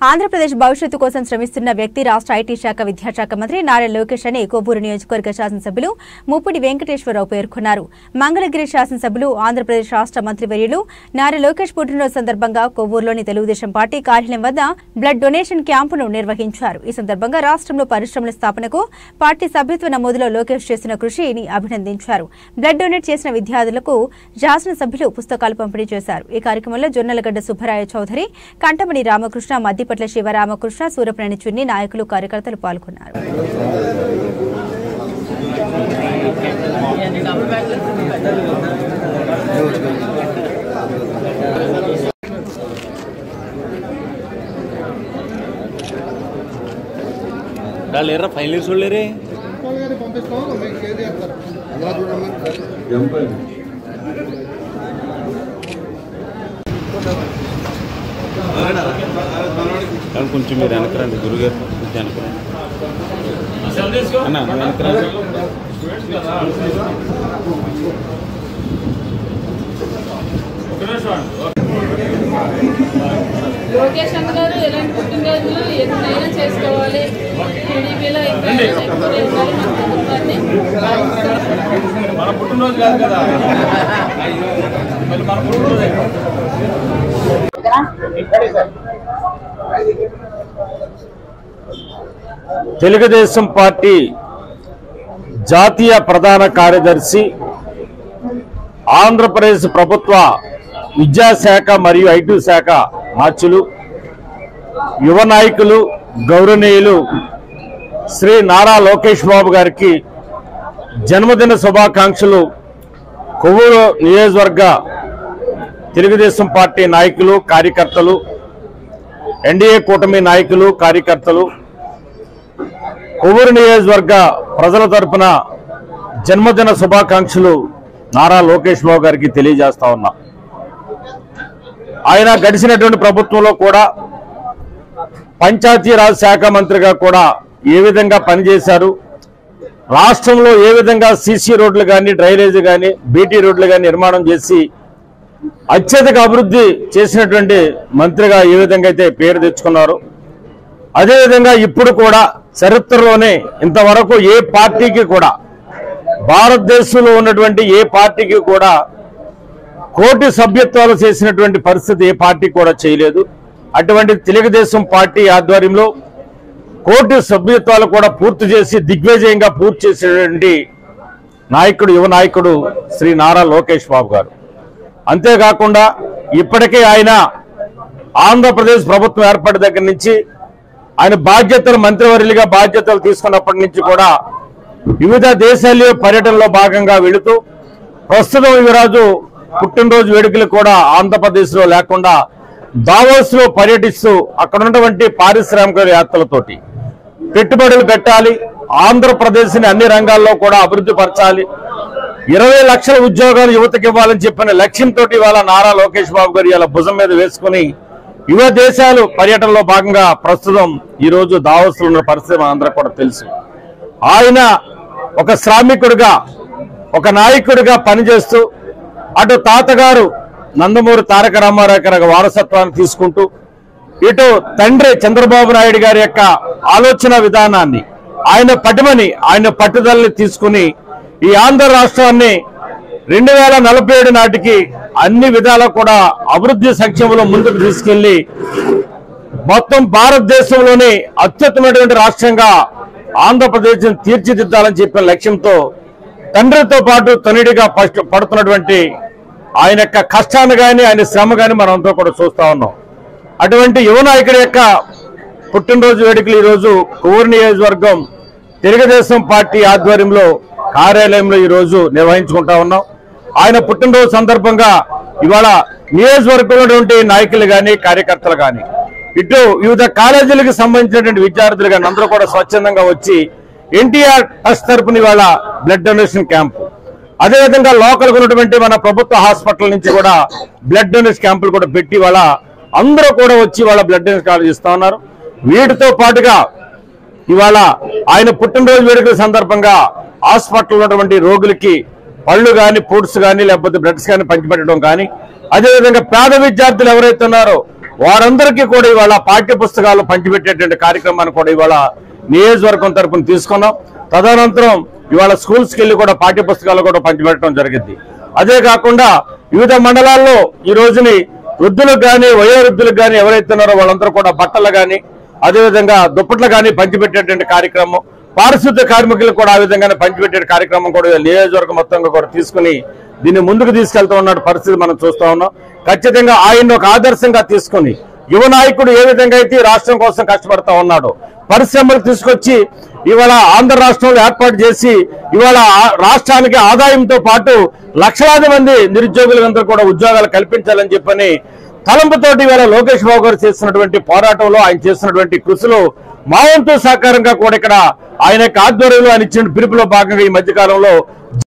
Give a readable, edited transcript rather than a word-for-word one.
ఆంధ్రప్రదేశ్ భవిష్యత్తు కోసం శ్రమిస్తున్న వ్యక్తి రాష్ట్ర ఐటీ శాఖ విద్యాశాఖ మంత్రి నారా లోకేష్ అని కొవ్వూరు నియోజకవర్గ శాసనసభ్యులు ముప్పిడి వెంకటేశ్వరరావు పేర్కొన్నారు. మంగళగిరి శాసనసభ్యులు ఆంధ్రప్రదేశ్ రాష్ట్ర మంత్రివర్యులు నారా లోకేష్ పుట్టినరోజు సందర్భంగా కొవ్వూరులోని తెలుగుదేశం పార్టీ కార్యాలయం వద్ద బ్లడ్ డొనేషన్ క్యాంపును నిర్వహించారు. ఈ సందర్భంగా రాష్ట్రంలో పరిశ్రమల స్థాపనకు పార్టీ సభ్యత్వ నమోదులో లోకేష్ చేసిన కృషిని అభినందించారు. బ్లడ్ డొనేట్ చేసిన విద్యార్థులకు శాసనసభ్యులు పుస్తకాలు పంపిణీ చేశారు. ఈ కార్యక్రమంలో జొన్నలగడ్డ సుబ్బరాయ చౌదరి, కంటమణి రామకృష్ణ, మద్దిపట్ల శివరామకృష్ణ, సూరప్రేణి చున్ని నాయకులు కార్యకర్తలు పాల్గొన్నారు. ఫైనల్ చూడలేరే కొంచెం మీరు వెనకరండి గురుగారు, కొంచెం వెనకరండి అన్న, వెనకరండి. లోకేష్ అన్న గారు ఎలాంటి పుట్టినరోజులు ఎన్నైనా చేసుకోవాలి, టీడీపీలో మన పుట్టినరోజు కాదు కదా, మన పుట్టినరోజు. తెలుగుదేశం పార్టీ జాతీయ ప్రధాన కార్యదర్శి, ఆంధ్రప్రదేశ్ ప్రభుత్వ విద్యాశాఖ మరియు ఐటీ శాఖ మార్చులు, యువ నాయకులు, గౌరవనీయులు శ్రీ నారా లోకేష్ బాబు గారికి జన్మదిన శుభాకాంక్షలు. కొవ్వూరు నియోజకవర్గ తెలుగుదేశం పార్టీ నాయకులు, కార్యకర్తలు, ఎన్డీఏ కూటమి నాయకులు, కార్యకర్తలు, కొవ్వూరు నియోజకవర్గ ప్రజల తరపున జన్మదిన శుభాకాంక్షలు నారా లోకేష్ బాబు గారికి తెలియజేస్తా ఉన్నా. ఆయన గడిచినటువంటి ప్రభుత్వంలో కూడా పంచాయతీరాజ్ శాఖ మంత్రిగా కూడా ఏ విధంగా పనిచేశారు, రాష్ట్రంలో ఏ విధంగా సీసీ రోడ్లు కానీ, డ్రైనేజీ కానీ, బీటీ రోడ్లు కానీ నిర్మాణం చేసి అత్యధిక అభివృద్ధి చేసినటువంటి మంత్రిగా ఏ విధంగా అయితే పేరు తెచ్చుకున్నారు, అదేవిధంగా ఇప్పుడు కూడా చరిత్రలోనే ఇంతవరకు ఏ పార్టీకి కూడా, భారతదేశంలో ఉన్నటువంటి ఏ పార్టీకి కూడా కోటి సభ్యత్వాలు చేసినటువంటి పరిస్థితి ఏ పార్టీ కూడా చేయలేదు. అటువంటి తెలుగుదేశం పార్టీ ఆధ్వర్యంలో కోటి సభ్యత్వాలు కూడా పూర్తి చేసి దిగ్విజయంగా పూర్తి చేసినటువంటి నాయకుడు, యువ నాయకుడు శ్రీ నారా లోకేష్ బాబు గారు. అంతేకాకుండా ఇప్పటికే ఆయన ఆంధ్రప్రదేశ్ ప్రభుత్వం ఏర్పడిన దగ్గర నుంచి ఆయన బాధ్యతలు, మంత్రివర్యులుగా బాధ్యతలు తీసుకున్నప్పటి నుంచి కూడా వివిధ దేశాల్లో పర్యటనలో భాగంగా వెళుతూ ప్రస్తుతం యువరాజు పుట్టినరోజు వేడుకలు కూడా ఆంధ్రప్రదేశ్లో లేకుండా దావోస్లో పర్యటిస్తూ అక్కడ ఉన్నటువంటి పారిశ్రామికవేత్తలతోటి పెట్టుబడులు పెట్టాలి, ఆంధ్రప్రదేశ్ని అన్ని రంగాల్లో కూడా అభివృద్ధి పరచాలి, 20 లక్షల ఉద్యోగాలు యువతకి ఇవ్వాలని చెప్పిన లక్ష్యంతో ఇవాళ నారా లోకేష్ బాబు గారు ఇలా భుజం మీద వేసుకుని యువ దేశాలు పర్యటనలో భాగంగా ప్రస్తుతం ఈరోజు దావోస్లో ఉన్న పరిస్థితి మనందరూ కూడా తెలుసు. ఆయన ఒక శ్రామికుడిగా, ఒక నాయకుడిగా పనిచేస్తూ అటు తాతగారు నందమూరి తారక రామారావు గారి వారసత్వాన్ని తీసుకుంటూ, ఇటు తండ్రి చంద్రబాబు నాయుడు గారి యొక్క ఆలోచన విధానాన్ని, ఆయన పటిమని, ఆయన పట్టుదలని తీసుకుని ఈ ఆంధ్ర రాష్ట్రాన్ని 2047 నాటికి అన్ని విధాలా కూడా అభివృద్ధి సంక్షేమంలో ముందుకు తీసుకెళ్లి మొత్తం భారతదేశంలోనే అత్యుత్తమైనటువంటి రాష్ట్రంగా ఆంధ్రప్రదేశ్ తీర్చిదిద్దాలని చెప్పిన లక్ష్యంతో తండ్రితో పాటు తనుడిగా పడుతున్నటువంటి ఆయన యొక్క కష్టాన్ని కానీ, ఆయన శ్రమ కానీ మనంతా కూడా చూస్తా ఉన్నాం. అటువంటి యువ నాయకుడి యొక్క పుట్టినరోజు వేడుకలు ఈరోజు కొవ్వూరు నియోజకవర్గం తెలుగుదేశం పార్టీ ఆధ్వర్యంలో కార్యాలయంలో ఈరోజు నిర్వహించుకుంటా ఉన్నాం. ఆయన పుట్టినరోజు సందర్భంగా ఇవాళ నియోజకవర్గంలో నాయకులు కానీ, కార్యకర్తలు కానీ, ఇటు వివిధ కాలేజీలకు సంబంధించినటువంటి విద్యార్థులు కానీ అందరూ కూడా స్వచ్ఛందంగా వచ్చి ఎన్టీఆర్ ట్రస్ట్ తరపున ఇవాళ బ్లడ్ డొనేషన్ క్యాంపు, అదేవిధంగా లోకల్గా ఉన్నటువంటి మన ప్రభుత్వ హాస్పిటల్ నుంచి కూడా బ్లడ్ డొనేషన్ క్యాంపులు కూడా పెట్టి వాళ్ళ అందరూ కూడా వచ్చి వాళ్ళ బ్లడ్ డొనేషన్ కార్డు ఇస్తా ఉన్నారు. వీటితో పాటుగా ఇవాళ ఆయన పుట్టినరోజు వేడుకల సందర్భంగా హాస్పిటల్ ఉన్నటువంటి రోగులకి పళ్ళు కానీ, ఫ్రూట్స్ కానీ, లేకపోతే బ్లడ్స్ కానీ పంచిపెట్టడం కానీ, అదేవిధంగా పేద విద్యార్థులు ఎవరైతే ఉన్నారో వారందరికీ కూడా ఇవాళ పాఠ్య పుస్తకాలు పంచిపెట్టేటువంటి కార్యక్రమాన్ని కూడా ఇవాళ నియోజకవర్గం తరఫున తీసుకున్నాం. తదనంతరం ఇవాళ స్కూల్స్కి వెళ్ళి కూడా పాఠ్య పుస్తకాలు కూడా పంచిపెట్టడం జరిగింది. అదే కాకుండా వివిధ మండలాల్లో ఈ రోజుని వృద్ధులకు కానీ వయోవృద్ధులకు కానీ ఎవరైతే ఉన్నారో వాళ్ళందరూ కూడా బట్టలు కానీ అదేవిధంగా దుప్పట్లు కానీ పంచిపెట్టేటువంటి కార్యక్రమం, పారిశుద్ధ్య కార్మికులకు కూడా ఆ విధంగానే పంచిపెట్టే కార్యక్రమం కూడా నియోజకవర్గం మొత్తంగా కూడా తీసుకుని దీన్ని ముందుకు తీసుకెళ్తూ ఉన్న పరిస్థితి మనం చూస్తా ఉన్నాం. ఖచ్చితంగా ఆయన ఒక ఆదర్శంగా తీసుకుని యువ నాయకుడు ఏ విధంగా అయితే రాష్ట్రం కోసం కష్టపడతా ఉన్నాడో, పరిశ్రమలు తీసుకొచ్చి ఇవాళ ఆంధ్ర రాష్ట్రంలో ఏర్పాటు చేసి ఇవాళ రాష్ట్రానికి ఆదాయంతో పాటు లక్షలాది మంది నిరుద్యోగులందరూ కూడా ఉద్యోగాలు కల్పించాలని చెప్పని తలంపుతోటి ఇవాళ లోకేష్ బాబు గారు చేస్తున్నటువంటి పోరాటంలో, ఆయన చేస్తున్నటువంటి కృషిలో మా వంతు సహకారంగా కూడా ఇక్కడ ఆయన యొక్క ఆధ్వర్యంలో ఆయన ఇచ్చిన పిలుపులో భాగంగా ఈ మధ్యకాలంలో